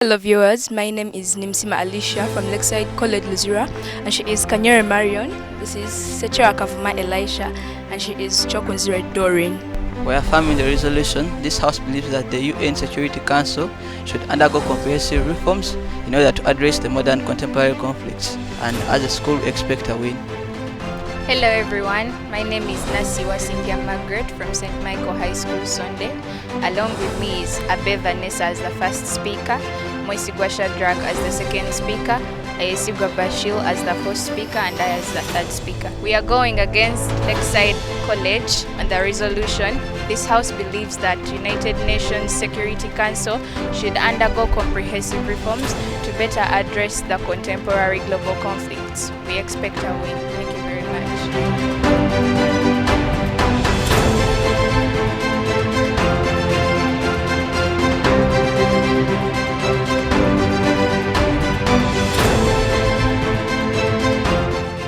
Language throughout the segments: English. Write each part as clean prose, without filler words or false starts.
Hello viewers, my name is Nimsima Alicia from Lakeside, Coll, Luzira, and she is Kanyere Marion. This is Secheraka Vuma Elisha, and she is Chokunzire Doreen. We are affirming the resolution. This House believes that the UN Security Council should undergo comprehensive reforms in order to address the modern contemporary conflicts, and as a school we expect a win. Hello everyone, my name is Nasiwa Cynthia Margaret from St. Michael High School Sunday. Along with me is Abe Vanessa as the first speaker, Moisigwa Shadrach as the second speaker, Ayesigwa Bashil as the fourth speaker, and I as the third speaker. We are going against Lakeside College on the resolution. This House believes that United Nations Security Council should undergo comprehensive reforms to better address the contemporary global conflicts. We expect a win. Thank you very much.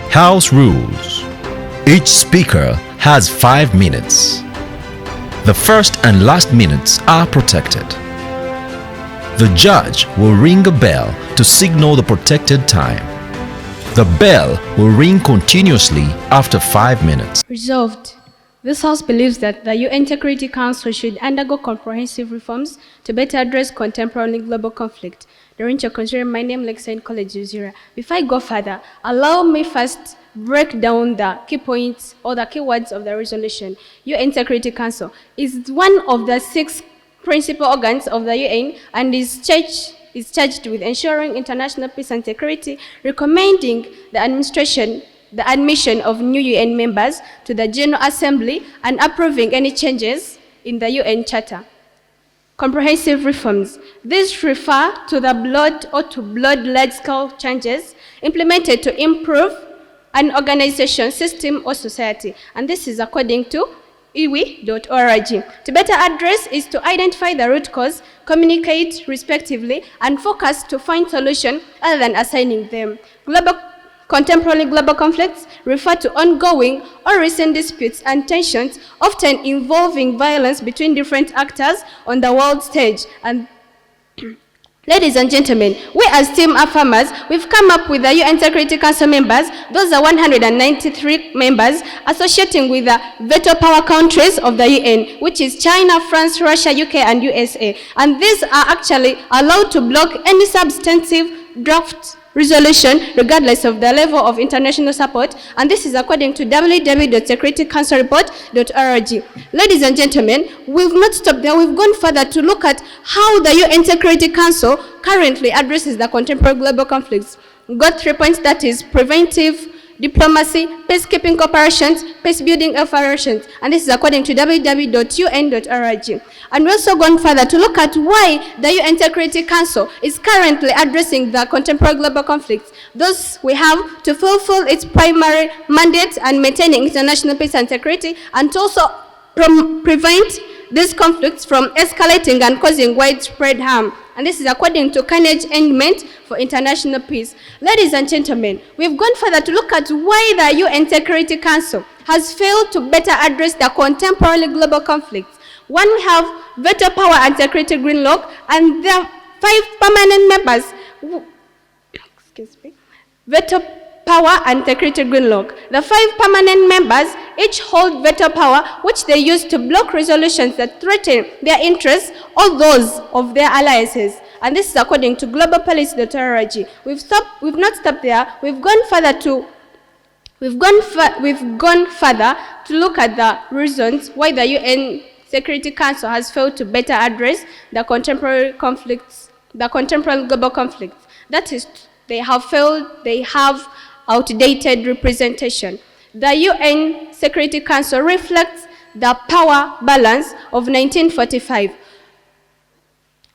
House rules. Each speaker has 5 minutes. The first and last minutes are protected. The judge will ring a bell to signal the protected time. The bell will ring continuously after 5 minutes. Resolved. This House believes that the UN Security Council should undergo comprehensive reforms to better address contemporary global conflict. My name is Lakeside College Luzira. Before I go further, allow me first break down the key points or the key words of the resolution. UN Security Council is one of the 6 principal organs of the UN and is charged with ensuring international peace and security, recommending the admission of new UN members to the General Assembly, and approving any changes in the UN Charter. Comprehensive reforms. These refer to the blood large-scale changes implemented to improve an organization, system, or society. And this is according to iwi.org. To better address is to identify the root cause, communicate respectively, and focus to find solution other than assigning them. Contemporary global conflicts refer to ongoing or recent disputes and tensions, often involving violence between different actors on the world stage. And ladies and gentlemen, we as team affirmers, we've come up with the UN Security Council members. Those are 193 members associating with the veto power countries of the UN, which is China, France, Russia, UK, and USA. And these are actually allowed to block any substantive draft resolution regardless of the level of international support, and this is according to www.securitycouncilreport.org. Ladies and gentlemen, we've not stopped there. We've gone further to look at how the UN Security Council currently addresses the contemporary global conflicts. We've got 3 points, that is preventive, diplomacy, peacekeeping operations, peace-building operations, and this is according to www.un.org. And we also gone further to look at why the UN Security Council is currently addressing the contemporary global conflicts. Thus, we have to fulfill its primary mandate and maintaining international peace and security, and to also prevent these conflicts from escalating and causing widespread harm. And this is according to Carnegie Endowment for International Peace. Ladies and gentlemen, we've gone further to look at why the UN Security Council has failed to better address the contemporary global conflicts. One, we have veto power and security gridlock, and there are 5 permanent members. Veto power and security gridlock. The 5 permanent members each hold veto power, which they use to block resolutions that threaten their interests or those of their alliances. And this is according to globalpolicy.org. We've not stopped there. We've gone further to look at the reasons why the UN Security Council has failed to better address the contemporary conflicts, the contemporary global conflicts. That is, they have outdated representation. The UN Security Council reflects the power balance of 1945.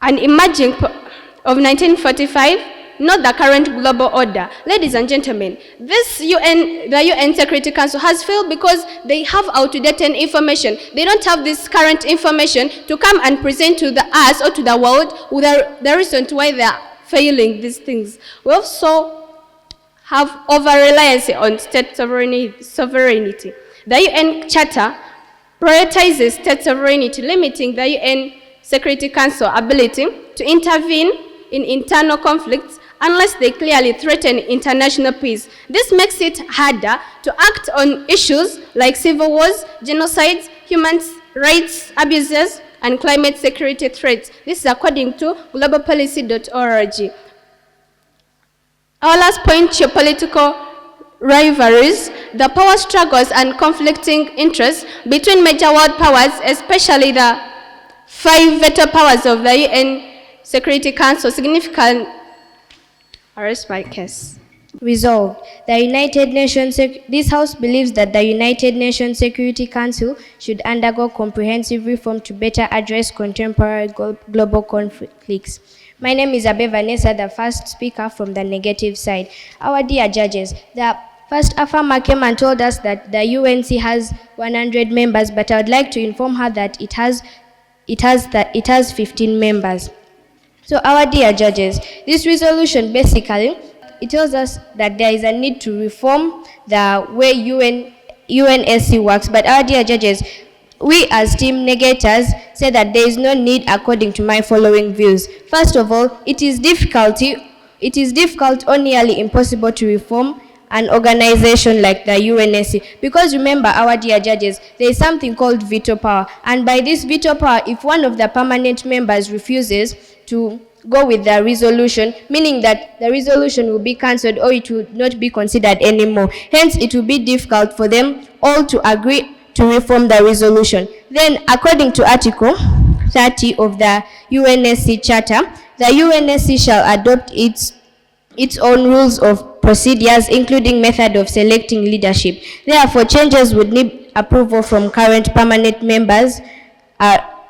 An emerging of 1945, not the current global order. Ladies and gentlemen, the UN Security Council has failed because they have outdated information. They don't have this current information to come and present to us or to the world with the reason why they are failing these things. We also have over-reliance on state sovereignty. The UN Charter prioritizes state sovereignty, limiting the UN Security Council ability to intervene in internal conflicts unless they clearly threaten international peace. This makes it harder to act on issues like civil wars, genocides, human rights abuses, and climate security threats. This is according to globalpolicy.org. Our last point, geopolitical rivalries, the power struggles and conflicting interests between major world powers, especially the 5 veto powers of the UN Security Council, significant arrest by case. Resolved, this House believes that the United Nations Security Council should undergo comprehensive reform to better address contemporary global conflicts. My name is Abe Vanessa, the first speaker from the negative side. Our dear judges, the first Afama came and told us that the UNC has 100 members, but I would like to inform her that it has 15 members. So our dear judges, this resolution basically, it tells us that there is a need to reform the way UNSC works. But our dear judges, we as team negators say that there is no need according to my following views. First of all, it is difficult or nearly impossible to reform an organization like the UNSC. Because remember, our dear judges, there is something called veto power. And by this veto power, if one of the permanent members refuses to go with the resolution, meaning that the resolution will be cancelled or it will not be considered anymore. Hence, it will be difficult for them all to agree to reform the resolution. Then, according to Article 30 of the UNSC Charter, the UNSC shall adopt its own rules of procedures, including method of selecting leadership. Therefore, changes would need approval from current permanent members,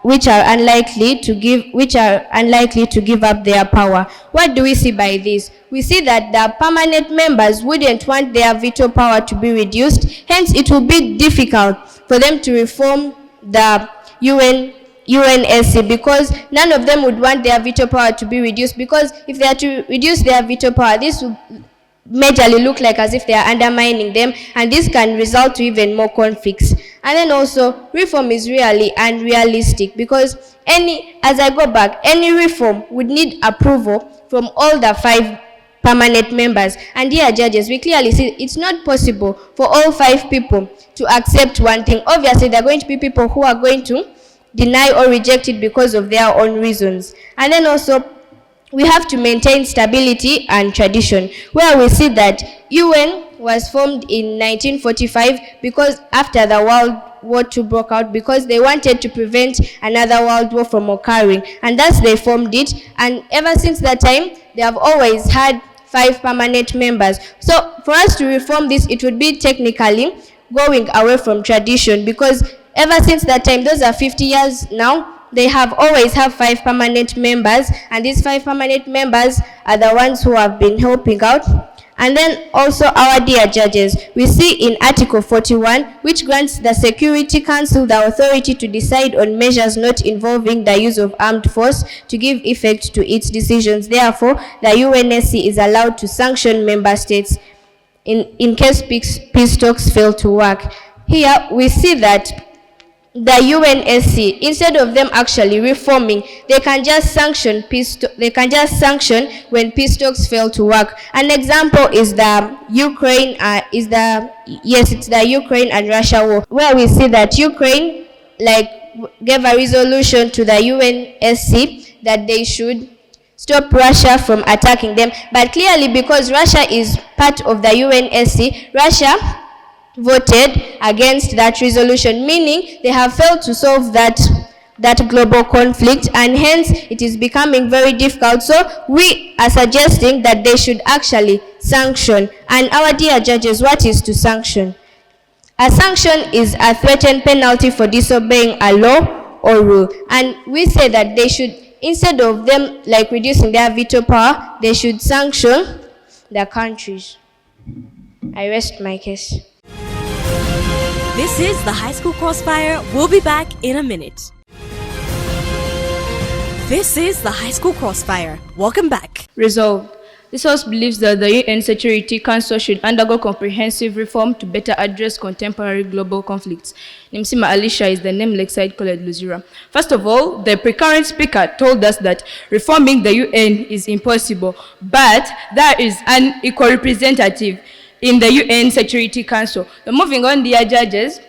which are unlikely to give up their power. What do we see by this? We see that the permanent members wouldn't want their veto power to be reduced. Hence, it will be difficult for them to reform the UNSC, because none of them would want their veto power to be reduced, because if they are to reduce their veto power, this will majorly look like as if they are undermining them, and this can result to even more conflicts. And then also, reform is really unrealistic, because any reform would need approval from all the 5 permanent members. And dear judges, we clearly see it's not possible for all 5 people to accept one thing. Obviously, there are going to be people who are going to deny or reject it because of their own reasons. And then also, we have to maintain stability and tradition, where we see that UN was formed in 1945 because after the World War II broke out, because they wanted to prevent another world war from occurring, and thus they formed it. And ever since that time, they have always had 5 permanent members. So for us to reform this, it would be technically going away from tradition, because ever since that time, those are 50 years now, they have always have 5 permanent members, and these 5 permanent members are the ones who have been helping out. And then also, our dear judges, we see in Article 41, which grants the Security Council the authority to decide on measures not involving the use of armed force to give effect to its decisions. Therefore, the UNSC is allowed to sanction member states in case peace talks fail to work. Here, we see that the UNSC, instead of them actually reforming, they can just sanction when peace talks fail to work. An example is the Ukraine and Russia war, where we see that Ukraine gave a resolution to the UNSC that they should stop Russia from attacking them. But clearly, because Russia is part of the UNSC, Russia voted against that resolution, meaning they have failed to solve that global conflict, and hence it is becoming very difficult. So we are suggesting that they should actually sanction. And our dear judges, what is to sanction? A sanction is a threatened penalty for disobeying a law or rule. And we say that they should, instead of them reducing their veto power, they should sanction the countries. I rest my case. This is the High School Crossfire. We'll be back in a minute. This is the High School Crossfire. Welcome back. Resolved, This House believes that the UN Security Council should undergo comprehensive reform to better address contemporary global conflicts. Nimsima Alicia is the name Lakeside Coll Luzira. First of all, the precurrent speaker told us that reforming the UN is impossible, but there is an equal representative in the UN Security Council. So moving on, dear judges,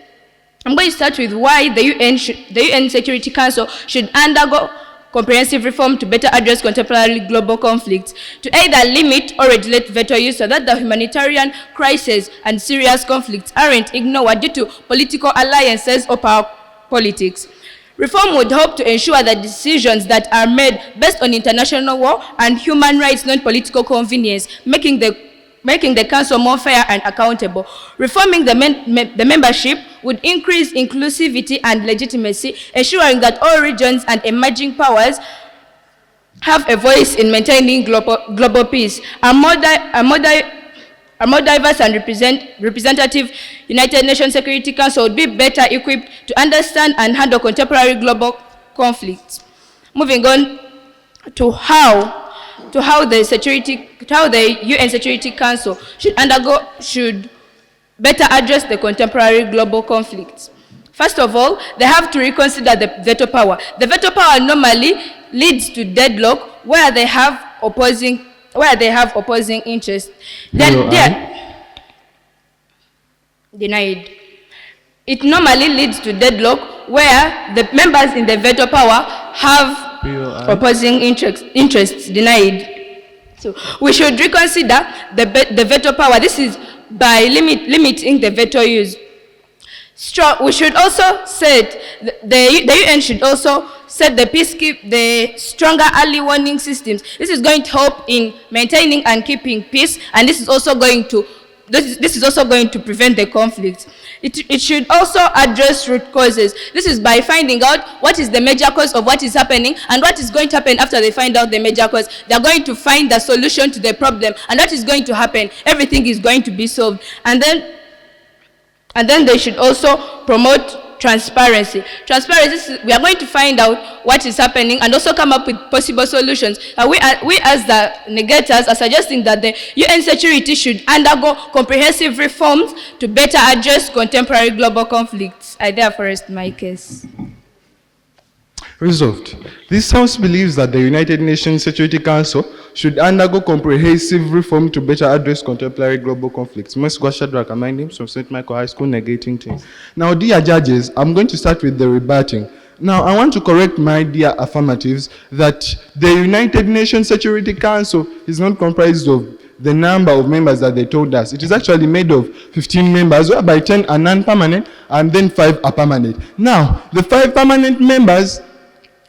I'm going to start with why the UN Security Council should undergo comprehensive reform to better address contemporary global conflicts, to either limit or regulate veto use so that the humanitarian crisis and serious conflicts aren't ignored due to political alliances or power politics. Reform would hope to ensure that decisions that are made based on international law and human rights, not political convenience, making the council more fair and accountable. Reforming the membership would increase inclusivity and legitimacy, ensuring that all regions and emerging powers have a voice in maintaining global peace. A more diverse and representative United Nations Security Council would be better equipped to understand and handle contemporary global conflicts. Moving on to how the UN Security Council should better address the contemporary global conflicts. First of all, they have to reconsider the veto power. The veto power normally leads to deadlock where they have opposing interests. Then they are denied. It normally leads to deadlock where the members in the veto power have opposing interests denied. So we should reconsider the veto power. This is by limiting the veto use. We should also set the UN should also set the stronger early warning systems. This is going to help in maintaining and keeping peace, and this is also going to prevent the conflict. It should also address root causes. This is by finding out what is the major cause of what is happening and what is going to happen after they find out the major cause. They are going to find the solution to the problem, and what is going to happen? Everything is going to be solved. And then they should also promote transparency. Transparency, we are going to find out what is happening and also come up with possible solutions. We as the negators are suggesting that the UN security should undergo comprehensive reforms to better address contemporary global conflicts. I therefore rest my case. Resolved. This House believes that the United Nations Security Council should undergo comprehensive reform to better address contemporary global conflicts. Mkno Shadrach, my name is from St. Michael High School, negating team. Now, dear judges, I'm going to start with the rebutting. Now, I want to correct my dear affirmatives that the United Nations Security Council is not comprised of the number of members that they told us. It is actually made of 15 members, whereby 10 are non-permanent and then 5 are permanent. Now, the 5 permanent members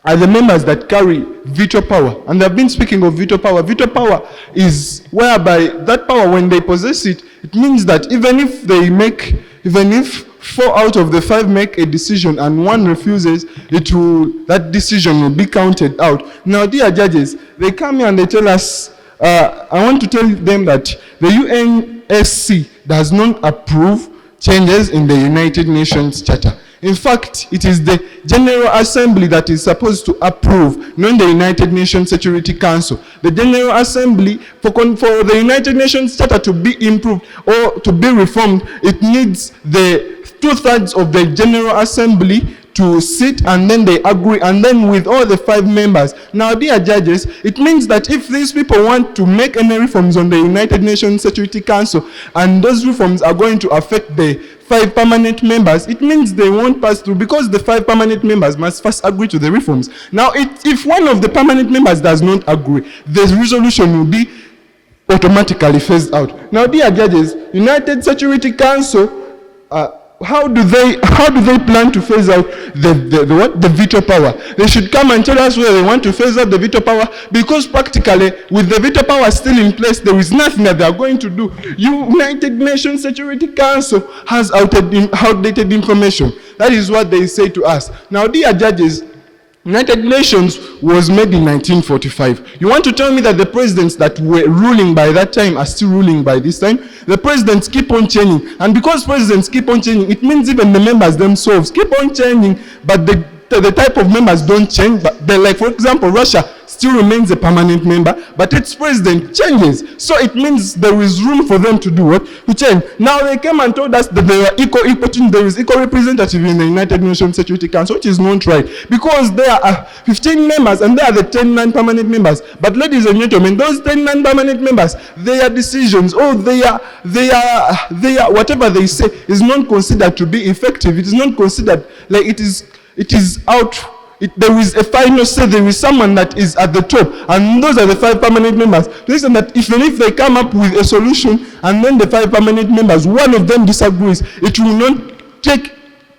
are the members that carry veto power. And they've been speaking of veto power. Veto power is whereby that power, when they possess it, it means that even if 4 out of the 5 make a decision and 1 refuses, that decision will be counted out. Now, dear judges, they come here and they tell us, I want to tell them that the UNSC does not approve changes in the United Nations Charter. In fact, it is the General Assembly that is supposed to approve, not the United Nations Security Council. The General Assembly, for the United Nations Charter to be improved or to be reformed, it needs the 2/3 of the General Assembly to sit, and then they agree, and then with all the 5 members. Now, dear judges, it means that if these people want to make any reforms on the United Nations Security Council, and those reforms are going to affect the 5 permanent members, it means they won't pass through, because the 5 permanent members must first agree to the reforms. Now, if one of the permanent members does not agree, the resolution will be automatically phased out. Now, dear judges, United Security Council, how do they plan to phase out the veto power? They should come and tell us whether they want to phase out the veto power, because practically with the veto power still in place, there is nothing that they are going to do. United Nations Security Council has outdated information. That is what they say to us. Now, dear judges, United Nations was made in 1945. You want to tell me that the presidents that were ruling by that time are still ruling by this time? The presidents keep on changing. And because presidents keep on changing, it means even the members themselves keep on changing, but the type of members don't change. But like, for example, Russia still remains a permanent member, but its president changes. So it means there is room for them to do what? To change. Now they came and told us that there is equal representative in the United Nations Security Council, which is not right, because there are 15 members and there are the 10 non-permanent members. But ladies and gentlemen, those 10 non-permanent members, their decisions or their whatever they say is not considered to be effective. It is not considered like it is out. There is a final say, there is someone that is at the top, and those are the 5 permanent members. Listen, that even if they come up with a solution and then the 5 permanent members, one of them disagrees, it will not take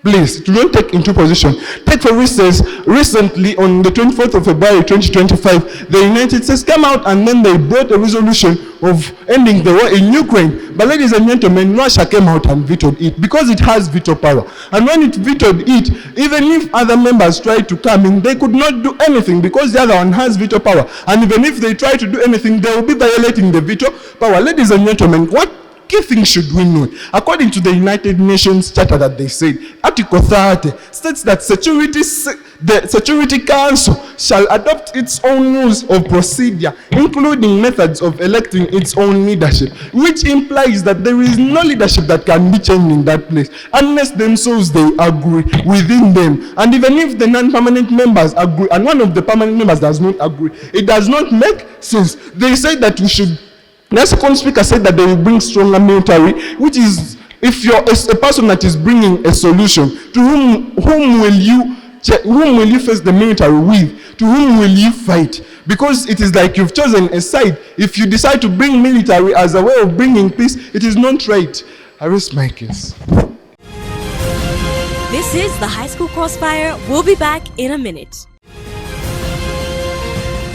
place, it will not take into position. Take for instance, recently on the 24th of February 2025, the United States came out and then they brought a resolution of ending the war in Ukraine. But ladies and gentlemen, Russia came out and vetoed it because it has veto power. And when it vetoed it, even if other members tried to come in, they could not do anything because the other one has veto power. And even if they try to do anything, they will be violating the veto power. Ladies and gentlemen, what key things should we know? According to the United Nations Charter that they said, Article 30 states that the Security Council shall adopt its own rules of procedure, including methods of electing its own leadership, which implies that there is no leadership that can be changed in that place unless themselves they agree within them. And even if the non-permanent members agree and one of the permanent members does not agree, it does not make sense. They say that we should. The second speaker said that they will bring stronger military, which is, if you're a person that is bringing a solution, to whom will you face the military with? To whom will you fight? Because it is like you've chosen a side. If you decide to bring military as a way of bringing peace, it is not right. I rest my case. This is the High School Crossfire. We'll be back in a minute.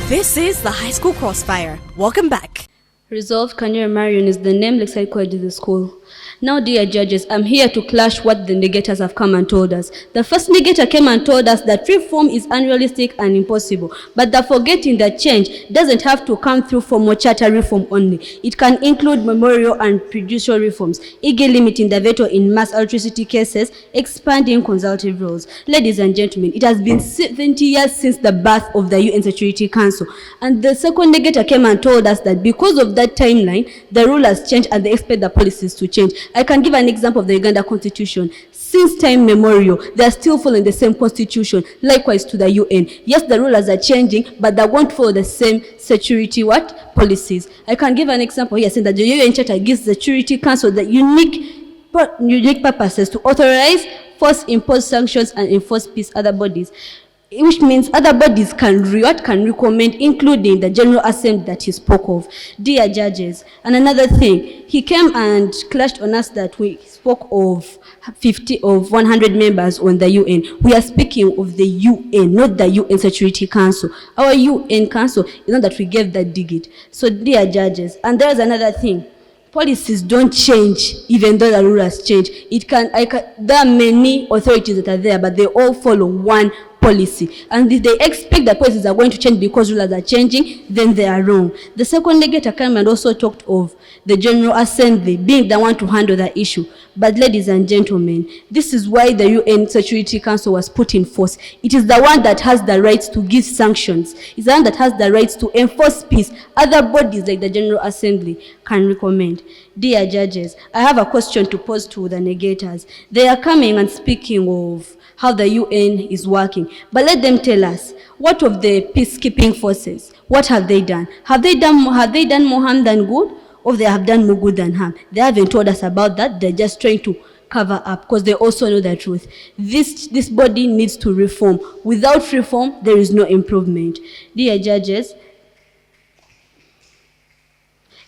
This is the High School Crossfire. Welcome back. Resolved Kanyere Marion is the name Lakeside College is the school. Now, dear judges, I'm here to clash what the negators have come and told us. The first negator came and told us that reform is unrealistic and impossible, but they're forgetting that change doesn't have to come through formal charter reform only. It can include memorial and prejudicial reforms, again limiting the veto in mass electricity cases, expanding consultative roles. Ladies and gentlemen, it has been 70 years since the birth of the UN Security Council, and the second negator came and told us that because of that timeline, the rule has changed and they expect the policies to change. I can give an example of the Uganda Constitution. Since time memorial, they are still following the same constitution, likewise to the UN. Yes, the rulers are changing, but they won't follow the same security policies. I can give an example here, saying that the UN Charter gives the Security Council the unique purposes to authorize, force, impose sanctions, and enforce peace other bodies. Which means other bodies can recommend, including the General Assembly that he spoke of. Dear judges, and another thing, he came and clashed on us that we spoke of 100 members on the UN. We are speaking of the UN, not the UN Security Council. Our UN Council is not that we gave that digit. So dear judges, and there's another thing. Policies don't change even though the rulers change. There are many authorities that are there, but they all follow one policy. And if they expect that policies are going to change because rulers are changing, then they are wrong. The second negator came and also talked of the General Assembly being the one to handle the issue. But ladies and gentlemen, this is why the UN Security Council was put in force. It is the one that has the rights to give sanctions. It's the one that has the rights to enforce peace. Other bodies like the General Assembly can recommend. Dear judges, I have a question to pose to the negators. They are coming and speaking of how the UN is working. But let them tell us, what of the peacekeeping forces? What have they done? Have they done more harm than good? Or they have done more good than harm? They haven't told us about that. They're just trying to cover up because they also know the truth. This body needs to reform. Without reform, there is no improvement. Dear judges,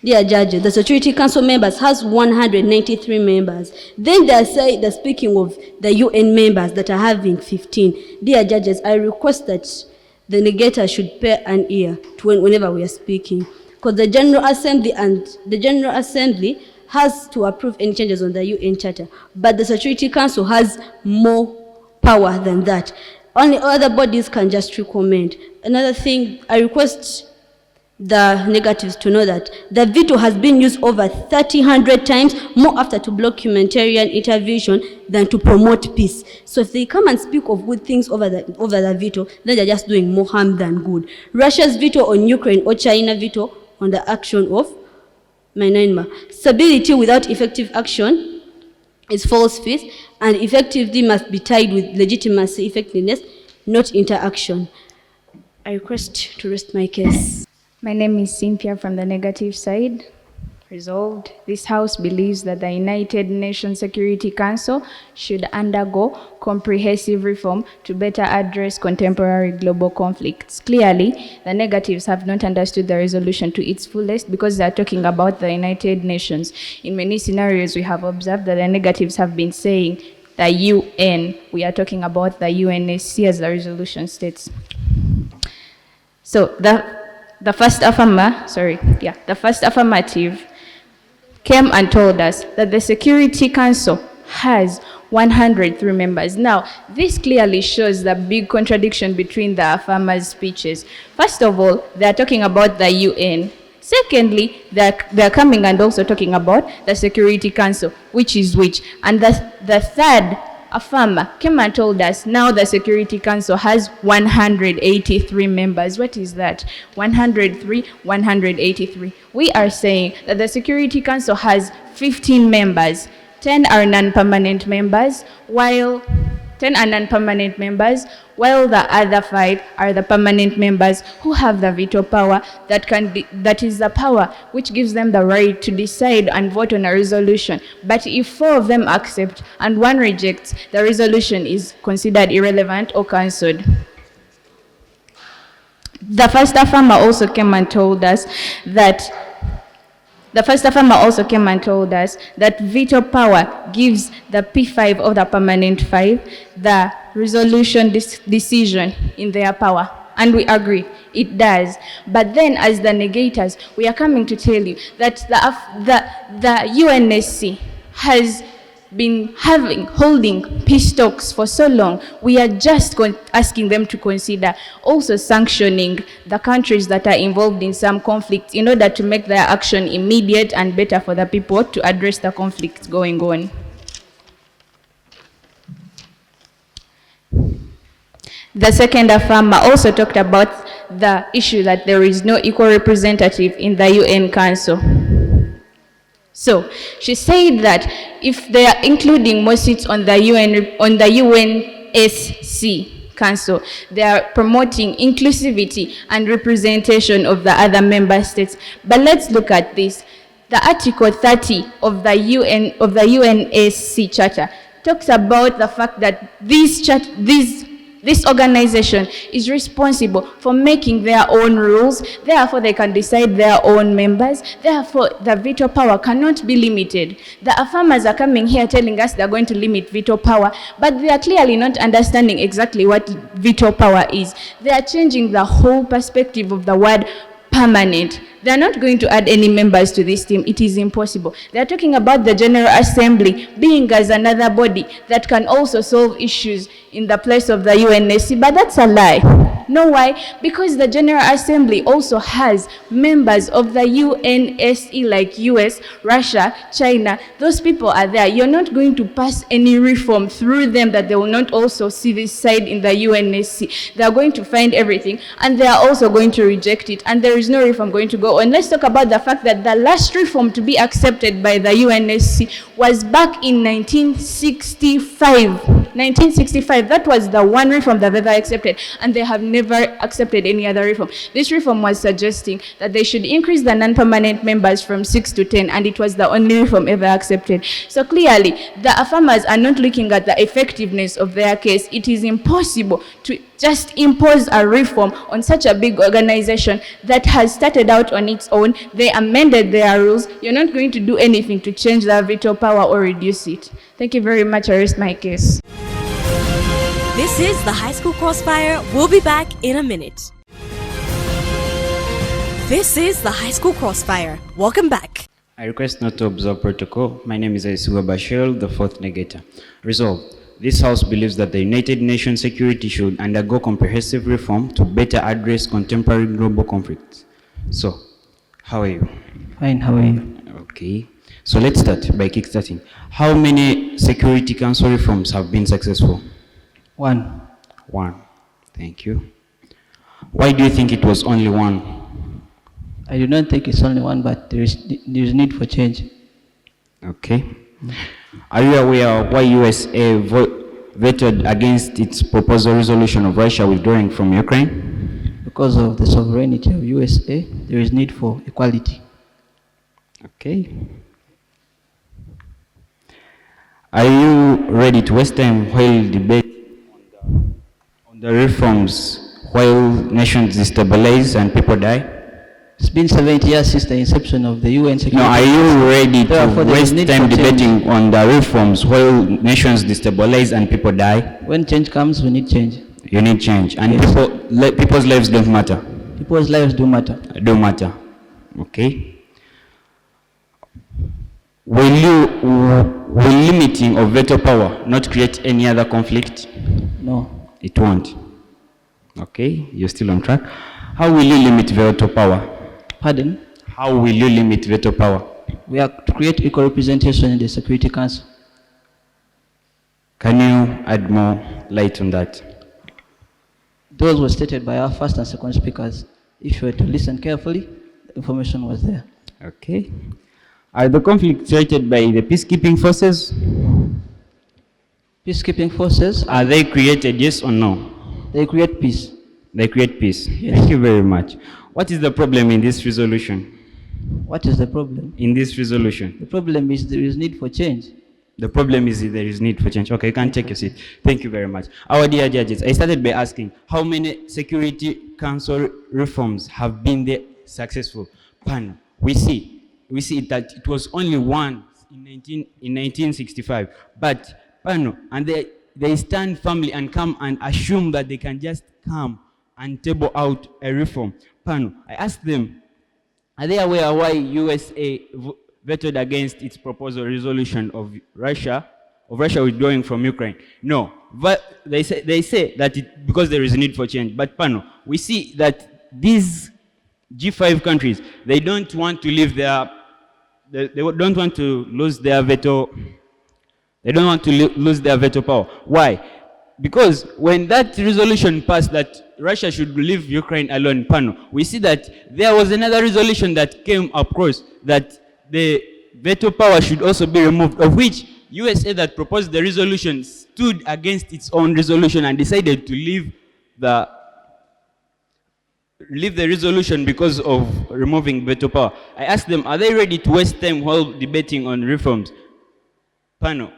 the Security Council members has 193 members. Then they're speaking of the UN members that are having 15. Dear judges, I request that the negator should pay an ear to whenever we are speaking. Because the General Assembly has to approve any changes on the UN Charter. But the Security Council has more power than that. Only other bodies can just recommend. Another thing, I request the negatives to know that the veto has been used over 300 times more after to block humanitarian intervention than to promote peace. So if they come and speak of good things over the veto, then they're just doing more harm than good. Russia's veto on Ukraine or China veto on the action of Myanmar. Stability without effective action is false faith, and effectivity must be tied with legitimacy, effectiveness, not interaction. I request to rest my case. My name is Cynthia from the negative side. Resolved, this House believes that the United Nations Security Council should undergo comprehensive reform to better address contemporary global conflicts. Clearly, the negatives have not understood the resolution to its fullest because they are talking about the United Nations. In many scenarios, we have observed that the negatives have been saying the UN. We are talking about the UNSC as the resolution states. So the first affirmative came and told us that the Security Council has 103 members. Now, this clearly shows the big contradiction between the affirmers' speeches. First of all, they're talking about the UN. Secondly, they're coming and also talking about the Security Council, which is which. And the third affirmer came and told us now the Security Council has 183 members. What is that? 103, 183. We are saying that the Security Council has 15 members. 10 are non-permanent members, while the other 5 are the permanent members who have the veto power that is the power which gives them the right to decide and vote on a resolution. But if 4 of them accept and 1 rejects, the resolution is considered irrelevant or cancelled. The first affirmer also came and told us that veto power gives the P5 of the permanent 5 the resolution decision in their power. And we agree, it does. But then as the negators, we are coming to tell you that the UNSC has been holding peace talks for so long. We are just asking them to consider also sanctioning the countries that are involved in some conflicts in order to make their action immediate and better for the people to address the conflicts going on. The second affirmer also talked about the issue that there is no equal representative in the UN Council. So she said that if they are including more seats on the UNSC Council, they are promoting inclusivity and representation of the other member states. But let's look at this. The Article 30 of the UNSC Charter talks about the fact that this organization is responsible for making their own rules, therefore they can decide their own members, therefore the veto power cannot be limited. The affirmers are coming here telling us they're going to limit veto power, but they are clearly not understanding exactly what veto power is. They are changing the whole perspective of the word permanent. They are not going to add any members to this team. It is impossible. They are talking about the General Assembly being as another body that can also solve issues in the place of the UNSC, but that's a lie. No, why? Because the General Assembly also has members of the UNSC like US, Russia, China. Those people are there. You're not going to pass any reform through them that they will not also see this side in the UNSC. They are going to find everything and they are also going to reject it, and there is no reform going to go on. Let's talk about the fact that the last reform to be accepted by the UNSC was back in 1965. That was the one reform that they ever accepted, and they have never accepted any other reform. This reform was suggesting that they should increase the non-permanent members from 6 to 10, and it was the only reform ever accepted. So clearly, the affirmers are not looking at the effectiveness of their case. It is impossible to just impose a reform on such a big organization that has started out on its own. They amended their rules. You're not going to do anything to change their veto power or reduce it. Thank you very much. I rest my case. This is the High School Crossfire. We'll be back in a minute. This is the High School Crossfire. Welcome back. I request not to observe protocol. My name is Aisuwa Bashir, the 4th negator. Resolved. This House believes that the United Nations security should undergo comprehensive reform to better address contemporary global conflicts. So, how are you? Fine, how are you? Okay. So let's start by kickstarting. How many Security Council reforms have been successful? One. One. Thank you. Why do you think it was only one? I do not think it's only one, but there is need for change. Okay. Are you aware why USA voted against its proposal resolution of Russia withdrawing from Ukraine? Because of the sovereignty of USA, there is need for equality. Okay. Are you ready to waste time while debating on the reforms while nations destabilize and people die? It's been 70 years since the inception of the UN Security No, are you ready Therefore, to waste time debating on the reforms while nations destabilize and people die? When change comes, we need change. You need change. And Yes. people's lives don't matter. People's lives do matter. Do matter. Okay. Will limiting of veto power not create any other conflict? No. It won't. Okay, you're still on track. How will you limit veto power? Pardon? How will you limit veto power? We have to create equal representation in the Security Council. Can you add more light on that? Those were stated by our first and second speakers. If you were to listen carefully, the information was there. Okay. Are the conflicts created by the peacekeeping forces? Peacekeeping forces, Are they created, yes or no? they create peace. They create peace. Yes. Thank you very much. What is the problem in this resolution? What is the problem? In this resolution? The problem is there is need for change. The problem is there is need for change. Okay, you can take your seat. Thank you very much. Our dear judges, I started by asking how many Security Council reforms have been successful. Panel, we see that it was only one in 1965. But panel, and they stand firmly and come and assume that they can just come and table out a reform. Panel, I asked them, are they aware why USA voted against its proposal resolution of Russia withdrawing from Ukraine? No, but they say that because there is a need for change. But panel, we see that these G5 countries, they don't want to leave they don't want to lose their veto. They don't want to lose their veto power. Why? Because when that resolution passed that Russia should leave Ukraine alone, panel, we see that there was another resolution that came across that the veto power should also be removed, of which USA that proposed the resolution stood against its own resolution and decided to leave the resolution because of removing veto power. I asked them, are they ready to waste time while debating on reforms? Panel,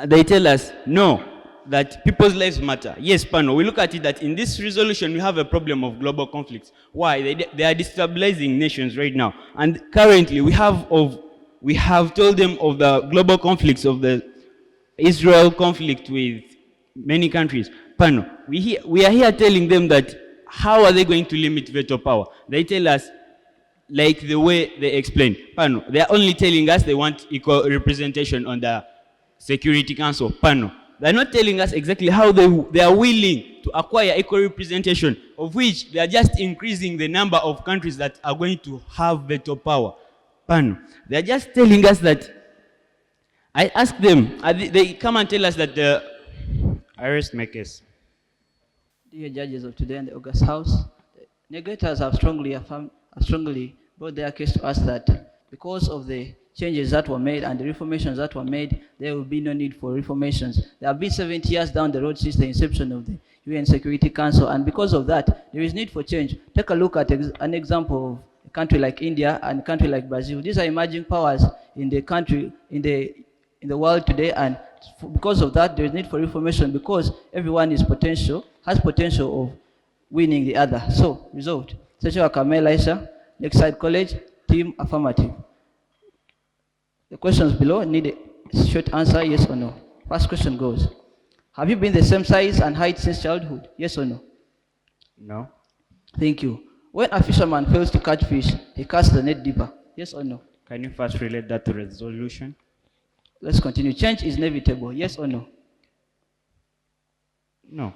they tell us no, that people's lives matter. Yes, panel, we look at it that in this resolution we have a problem of global conflicts. Why? They are destabilizing nations right now. And currently we have told them of the global conflicts of the Israel conflict with many countries. Panel, we are here telling them that how are they going to limit veto power? They tell us like the way they explain. Panel, they are only telling us they want equal representation on the Security Council. Panel, they are not telling us exactly how they are willing to acquire equal representation, of which they are just increasing the number of countries that are going to have veto power. Panel, they are just telling us that. I asked them, they come and tell us that I rest my case. Dear judges of today in the August House, the negators have strongly brought their case to us that because of the changes that were made and the reformations that were made, there will be no need for reformations. There have been 70 years down the road since the inception of the UN Security Council, and because of that, there is need for change. Take a look at an example of a country like India and a country like Brazil. These are emerging powers in the country, in the world today, and because of that, there is need for reformation because everyone has potential of winning the other. So, result. Secha Kamel Aisha, Lakeside College, team affirmative. The questions below need a short answer, yes or no. First question goes, have you been the same size and height since childhood? Yes or no? No. Thank you. When a fisherman fails to catch fish, he casts the net deeper. Yes or no? Can you first relate that to resolution? Let's continue. Change is inevitable. Yes or no? No.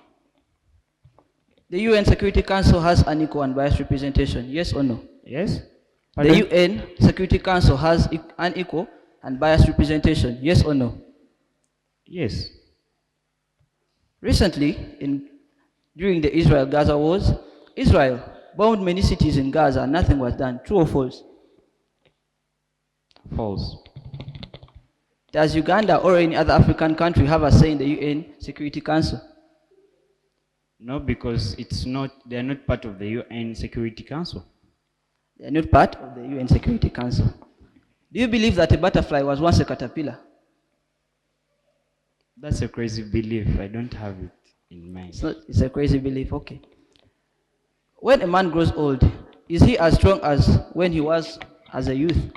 the UN Security Council has unequal and biased representation, yes or no? Yes? The Pardon? UN Security Council has unequal and biased representation, yes or no? Yes. Recently, during the Israel-Gaza wars, Israel bombed many cities in Gaza and nothing was done. True or false? False. Does Uganda or any other African country have a say in the UN Security Council? No, because they are not part of the UN Security Council. They are not part of the UN Security Council. Do you believe that a butterfly was once a caterpillar? That's a crazy belief. I don't have it in mind. It's a crazy belief, okay. When a man grows old, is he as strong as when he was as a youth?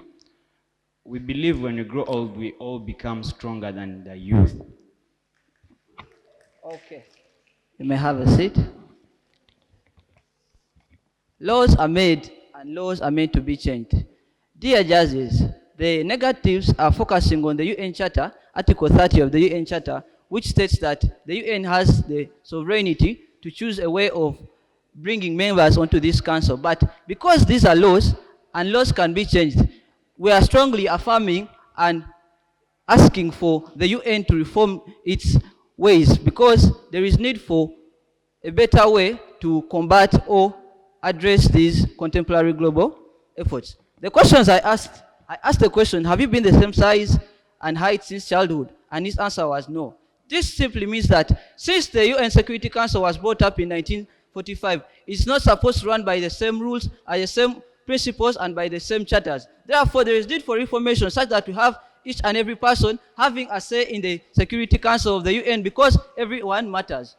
We believe when we grow old, we all become stronger than the youth. Okay. You may have a seat. Laws are made and laws are meant to be changed. Dear judges, the negatives are focusing on the UN Charter, Article 30 of the UN Charter, which states that the UN has the sovereignty to choose a way of bringing members onto this council. But because these are laws and laws can be changed, we are strongly affirming and asking for the UN to reform its ways, because there is need for a better way to combat or address these contemporary global efforts. The questions I asked the question, have you been the same size and height since childhood? And his answer was no. This simply means that since the UN Security Council was brought up in 1945, it's not supposed to run by the same rules, by the same principles, and by the same charters. Therefore, there is need for reformation such that we have each and every person having a say in the Security Council of the UN, because everyone matters.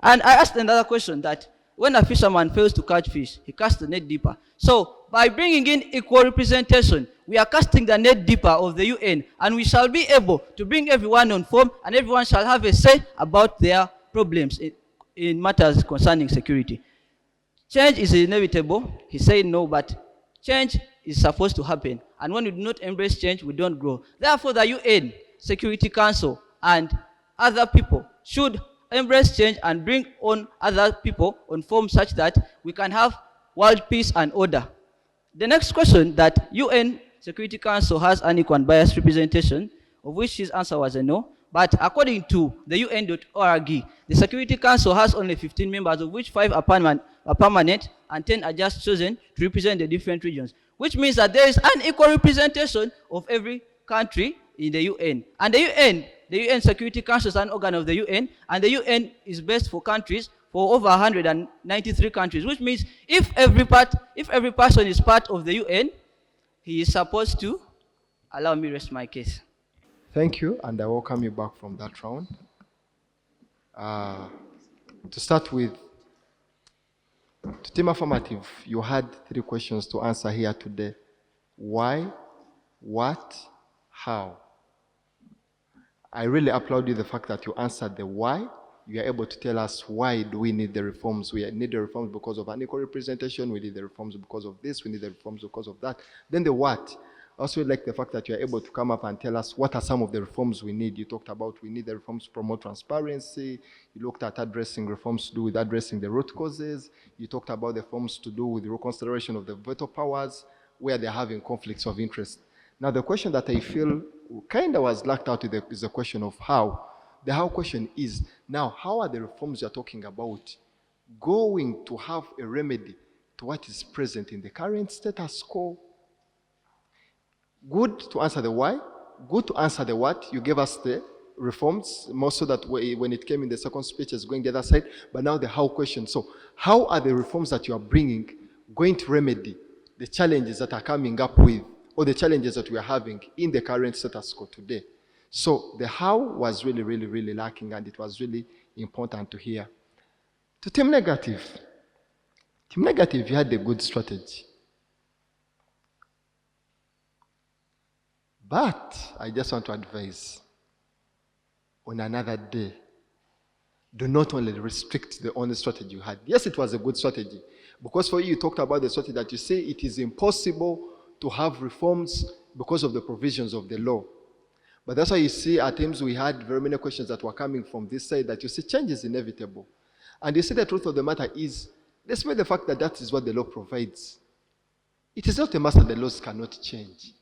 And I asked another question, that when a fisherman fails to catch fish, he casts the net deeper. So, by bringing in equal representation, we are casting the net deeper of the UN, and we shall be able to bring everyone on form, and everyone shall have a say about their problems in matters concerning security. Change is inevitable. He said no, but change is supposed to happen. And when we do not embrace change, we don't grow. Therefore, the UN Security Council and other people should embrace change and bring on other people on form such that we can have world peace and order. The next question, that UN Security Council has unequal and biased representation, of which his answer was a no. But according to the UN.org, the Security Council has only 15 members, of which 5 are permanent and 10 are just chosen to represent the different regions, which means that there is unequal representation of every country in the UN. And the UN Security Council is an organ of the UN, and the UN is based for countries, for over 193 countries, which means if every person is part of the UN, he is supposed to allow me rest my case. Thank you, and I welcome you back from that round. To start with, to Team Affirmative, you had 3 questions to answer here today. Why, what, how? I really applaud you the fact that you answered the why. You are able to tell us why do we need the reforms. We need the reforms because of unequal representation. We need the reforms because of this. We need the reforms because of that. Then the what. I also like the fact that you are able to come up and tell us what are some of the reforms we need. You talked about we need the reforms to promote transparency. You looked at addressing reforms to do with addressing the root causes. You talked about the reforms to do with the reconsideration of the veto powers where they're having conflicts of interest. Now, the question that I feel kind of was lacked out is the question of how. The how question is, now, how are the reforms you're talking about going to have a remedy to what is present in the current status quo? Good to answer the why, good to answer the what. You gave us the reforms, more so that when it came in the second speech, it's going the other side, but now the how question. So, how are the reforms that you are bringing going to remedy the challenges that are coming up with, or the challenges that we are having in the current status quo today? So the how was really, really, really lacking, and it was really important to hear. To Team Negative, you had a good strategy. But I just want to advise, on another day, do not only restrict the only strategy you had. Yes, it was a good strategy, because for you talked about the strategy that you say it is impossible to have reforms because of the provisions of the law. But that's why you see at times we had very many questions that were coming from this side that you see change is inevitable. And you see, the truth of the matter is, despite the fact that that is what the law provides, it is not a must that the laws cannot change.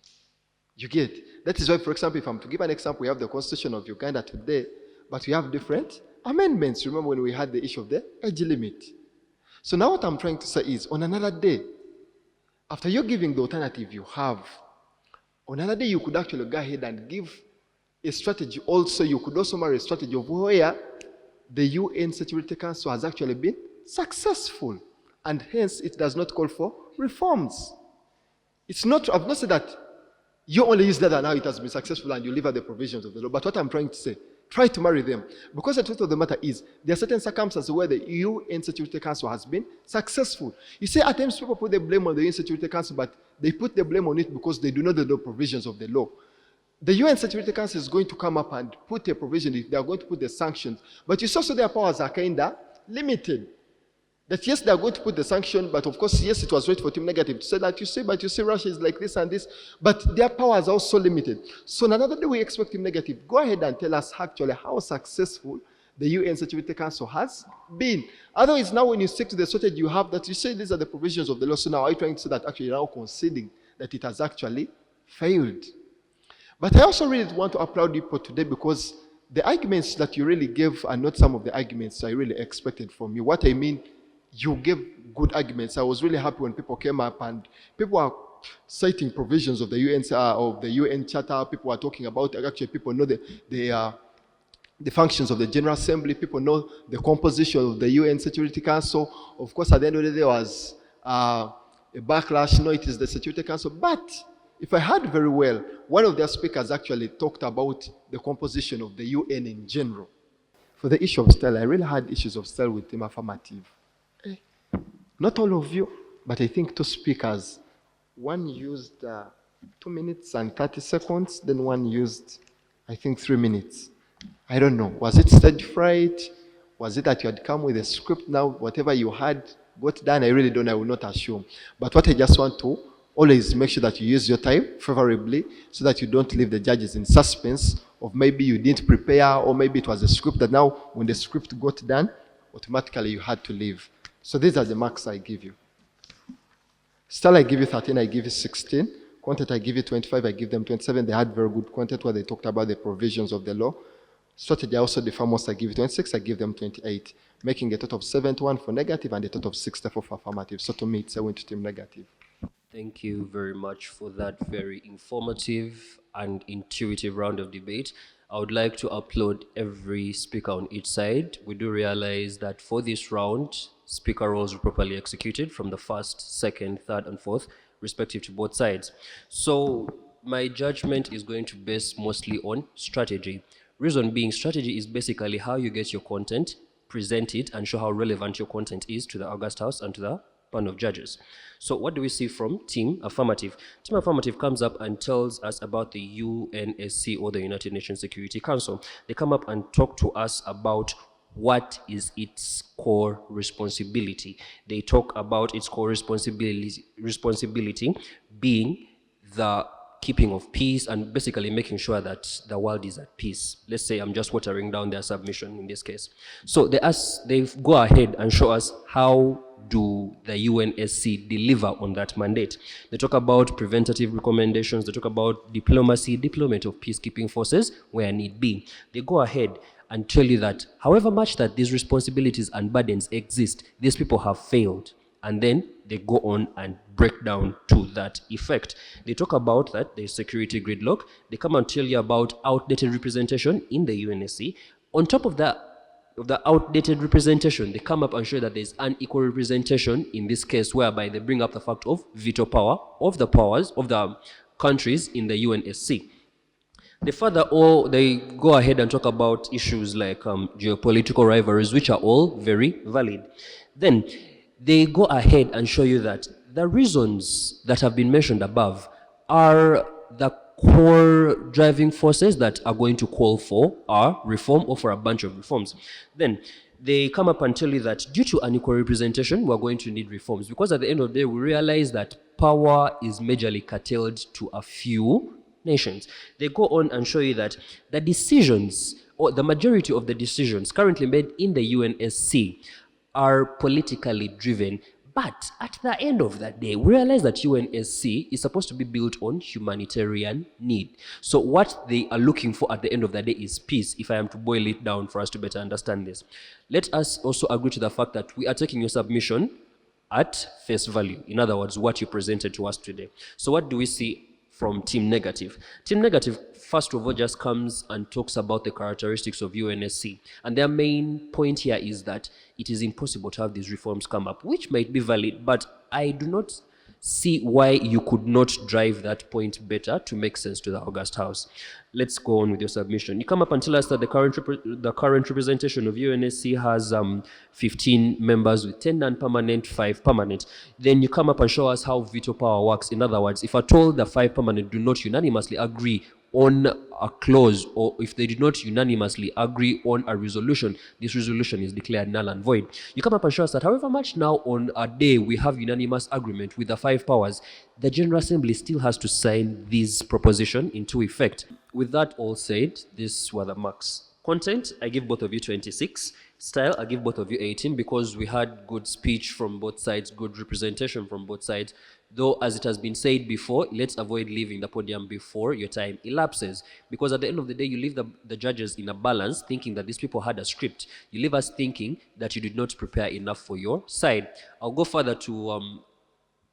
You get? That is why, for example, if I'm to give an example, we have the Constitution of Uganda today, but we have different amendments. Remember when we had the issue of the age limit? So now what I'm trying to say is, on another day, after you're giving the alternative you have, on another day you could actually go ahead and give a strategy also. You could also marry a strategy of where the UN Security Council has actually been successful, and hence it does not call for reforms. It's not, I've not said that you only use that and now it has been successful and you leave out the provisions of the law. But what I'm trying to say, try to marry them. Because the truth of the matter is, there are certain circumstances where the UN Security Council has been successful. You see, at times people put the blame on the UN Security Council, but they put the blame on it because they do not know the provisions of the law. The UN Security Council is going to come up and put a provision, they are going to put the sanctions. But you saw so their powers are kind of limited. That yes, they are going to put the sanction, but of course, yes, it was right for Team Negative to say that, but you see, Russia is like this and this, but their powers are also limited. So another day we expect Team Negative, go ahead and tell us actually how successful the UN Security Council has been. Otherwise, now when you stick to the strategy you have, that you say these are the provisions of the law, so now are you trying to say that actually you're now conceding that it has actually failed? But I also really want to applaud you for today, because the arguments that you really gave are not some of the arguments I really expected from you. What I mean, you gave good arguments. I was really happy when people came up and people are citing provisions of the UN Charter. People are talking about, actually people know the functions of the General Assembly. People know the composition of the UN Security Council. Of course, at the end of the day, there was a backlash. No, it is the Security Council. But if I heard very well, one of their speakers actually talked about the composition of the UN in general. For the issue of style, I really had issues of style with Team Affirmative. Not all of you, but I think two speakers. One used 2 minutes and 30 seconds, then one used, I think, 3 minutes. I don't know. Was it stage fright? Was it that you had come with a script now? Whatever you had got done, I really don't know. I will not assume. But what I just want to always make sure that you use your time favorably so that you don't leave the judges in suspense of maybe you didn't prepare or maybe it was a script that now when the script got done, automatically you had to leave. So these are the marks I give you. Style I give you 13, I give you 16. Content I give you 25, I give them 27. They had very good content where they talked about the provisions of the law. Strategy I also differ most, I give you 26, I give them 28. Making a total of 71 for negative and a total of 64 for affirmative. So to me, it's 7 to Team Negative. Thank you very much for that very informative and intuitive round of debate. I would like to applaud every speaker on each side. We do realize that for this round, speaker roles were properly executed from the first, second, third, and fourth, respective to both sides. So my judgment is going to base mostly on strategy. Reason being, strategy is basically how you get your content, present it, and show how relevant your content is to the August House and to the panel of judges. So what do we see from Team Affirmative? Team Affirmative comes up and tells us about the UNSC, or the United Nations Security Council. They come up and talk to us about what is its core responsibility. They talk about its core responsibility being the keeping of peace and basically making sure that the world is at peace. Let's say I'm just watering down their submission in this case. So they go ahead and show us how do the UNSC deliver on that mandate. They talk about preventative recommendations, they talk about diplomacy, deployment of peacekeeping forces where need be. They go ahead and tell you that however much that these responsibilities and burdens exist, these people have failed. And then they go on and break down to that effect. They talk about that there's security gridlock. They come and tell you about outdated representation in the UNSC. On top of the outdated representation, they come up and show that there's unequal representation in this case, whereby they bring up the fact of veto power of the powers of the countries in the UNSC. They go ahead and talk about issues like geopolitical rivalries, which are all very valid. Then they go ahead and show you that the reasons that have been mentioned above are the core driving forces that are going to call for our reform or for a bunch of reforms. Then they come up and tell you that due to unequal representation, we're going to need reforms, because at the end of the day, we realize that power is majorly curtailed to a few nations. They go on and show you that the decisions, or the majority of the decisions currently made in the UNSC, are politically driven. But at the end of the day, we realize that UNSC is supposed to be built on humanitarian need. So what they are looking for at the end of the day is peace, if I am to boil it down for us to better understand this. Let us also agree to the fact that we are taking your submission at face value. In other words, what you presented to us today. So what do we see from Team Negative? Team Negative, first of all, just comes and talks about the characteristics of UNSC. And their main point here is that it is impossible to have these reforms come up, which might be valid, but I do not see why you could not drive that point better to make sense to the August House. Let's go on with your submission. You come up and tell us that the current representation of UNSC has 15 members with 10 non-permanent, 5 permanent. Then you come up and show us how veto power works. In other words, if at all the 5 permanent do not unanimously agree on a clause, or if they did not unanimously agree on a resolution, this resolution is declared null and void. You come up and show us that however much now on a day we have unanimous agreement with the 5 powers, the General Assembly still has to sign this proposition into effect. With that all said, these were the marks. Content, I give both of you 26. Style, I give both of you 18 because we had good speech from both sides, good representation from both sides. Though, as it has been said before, let's avoid leaving the podium before your time elapses. Because at the end of the day, you leave the judges in a balance, thinking that these people had a script. You leave us thinking that you did not prepare enough for your side. I'll go further to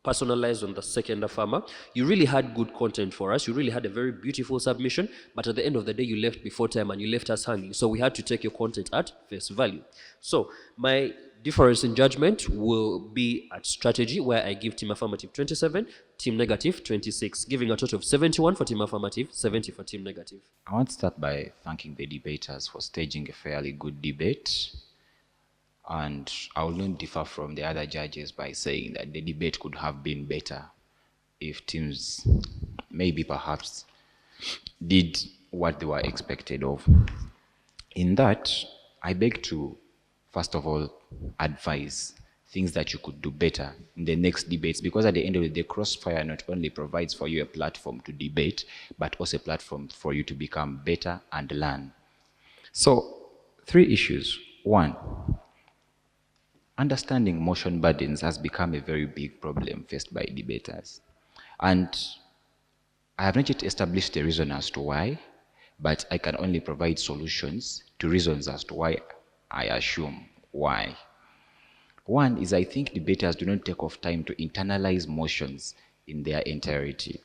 personalize on the second affirmer. You really had good content for us. You really had a very beautiful submission, but at the end of the day, you left before time and you left us hanging. So we had to take your content at face value. So my difference in judgment will be at strategy, where I give Team Affirmative 27, Team Negative 26, giving a total of 71 for Team Affirmative, 70 for Team Negative. I want to start by thanking the debaters for staging a fairly good debate. And I will not differ from the other judges by saying that the debate could have been better if teams maybe perhaps did what they were expected of. In that, I beg to, first of all, advise things that you could do better in the next debates, because at the end of the day, Crossfire not only provides for you a platform to debate, but also a platform for you to become better and learn. So, 3 issues. 1, understanding motion burdens has become a very big problem faced by debaters. And I have not yet established a reason as to why, but I can only provide solutions to reasons as to why I assume why. 1 is, I think debaters do not take off time to internalize motions in their entirety.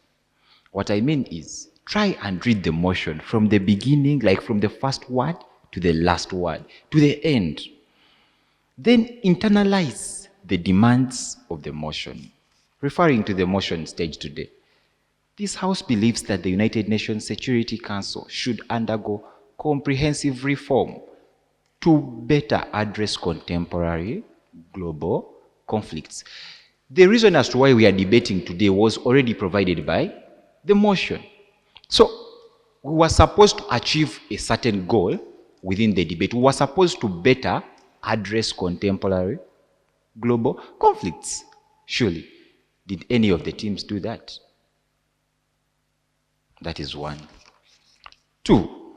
What I mean is, try and read the motion from the beginning, like from the first word to the last word, to the end. Then internalize the demands of the motion. Referring to the motion stage today, this House believes that the United Nations Security Council should undergo comprehensive reform to better address contemporary global conflicts. The reason as to why we are debating today was already provided by the motion. So we were supposed to achieve a certain goal within the debate. We were supposed to better address contemporary global conflicts. Surely, did any of the teams do that? That is 1. 2,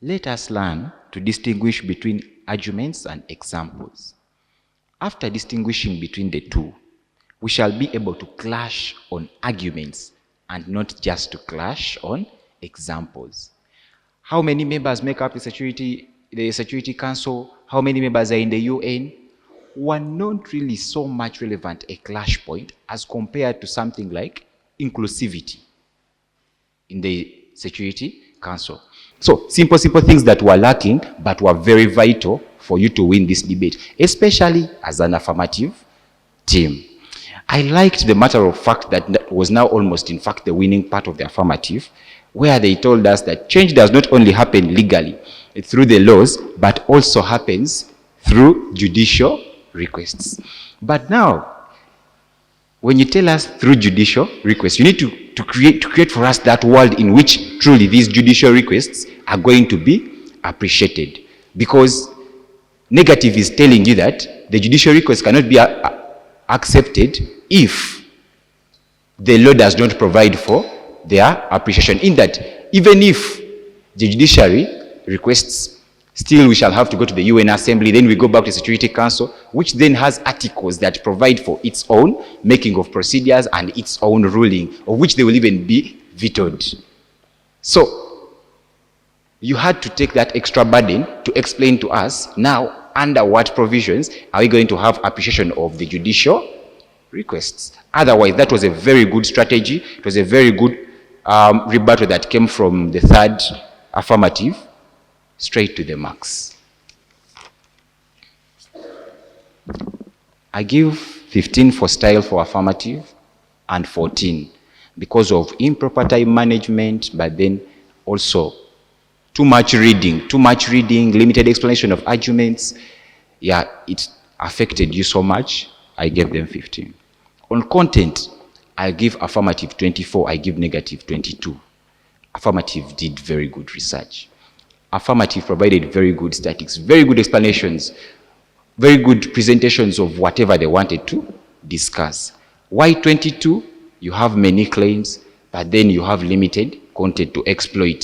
let us learn to distinguish between arguments and examples. After distinguishing between the 2, we shall be able to clash on arguments and not just to clash on examples. How many members make up the Security Council? How many members are in the UN? Were not really so much relevant a clash point as compared to something like inclusivity in the Security Council. So, simple things that were lacking, but were very vital for you to win this debate, especially as an affirmative team. I liked the matter of fact that was now almost, in fact, the winning part of the affirmative, where they told us that change does not only happen legally through the laws, but also happens through judicial requests. But now, when you tell us through judicial requests, you need to create for us that world in which truly these judicial requests are going to be appreciated. Because negative is telling you that the judicial request cannot be accepted if the law does not provide for their appreciation. In that, even if the judiciary requests Still, we shall have to go to the UN Assembly, then we go back to Security Council, which then has articles that provide for its own making of procedures and its own ruling, of which they will even be vetoed. So, you had to take that extra burden to explain to us, now, under what provisions are we going to have appreciation of the judicial requests. Otherwise, that was a very good strategy. It was a very good rebuttal that came from the third affirmative, straight to the max. I give 15 for style for affirmative and 14 because of improper time management, but then also too much reading, limited explanation of arguments. Yeah, it affected you so much. I gave them 15. On content, I give affirmative 24, I give negative 22. Affirmative did very good research. Affirmative provided very good statistics, very good explanations, very good presentations of whatever they wanted to discuss. Why 22? You have many claims, but then you have limited content to exploit.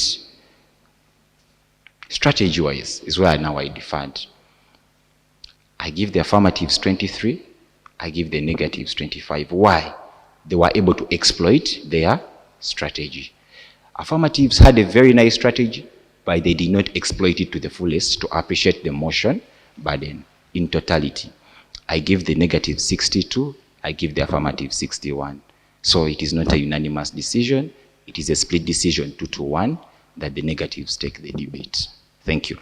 Strategy-wise is where now I deferred. I give the affirmatives 23, I give the negatives 25. Why? They were able to exploit their strategy. Affirmatives had a very nice strategy, but they did not exploit it to the fullest to appreciate the motion burden in totality. I give the negative 62, I give the affirmative 61. So it is not a unanimous decision, it is a split decision 2-1 that the negatives take the debate. Thank you.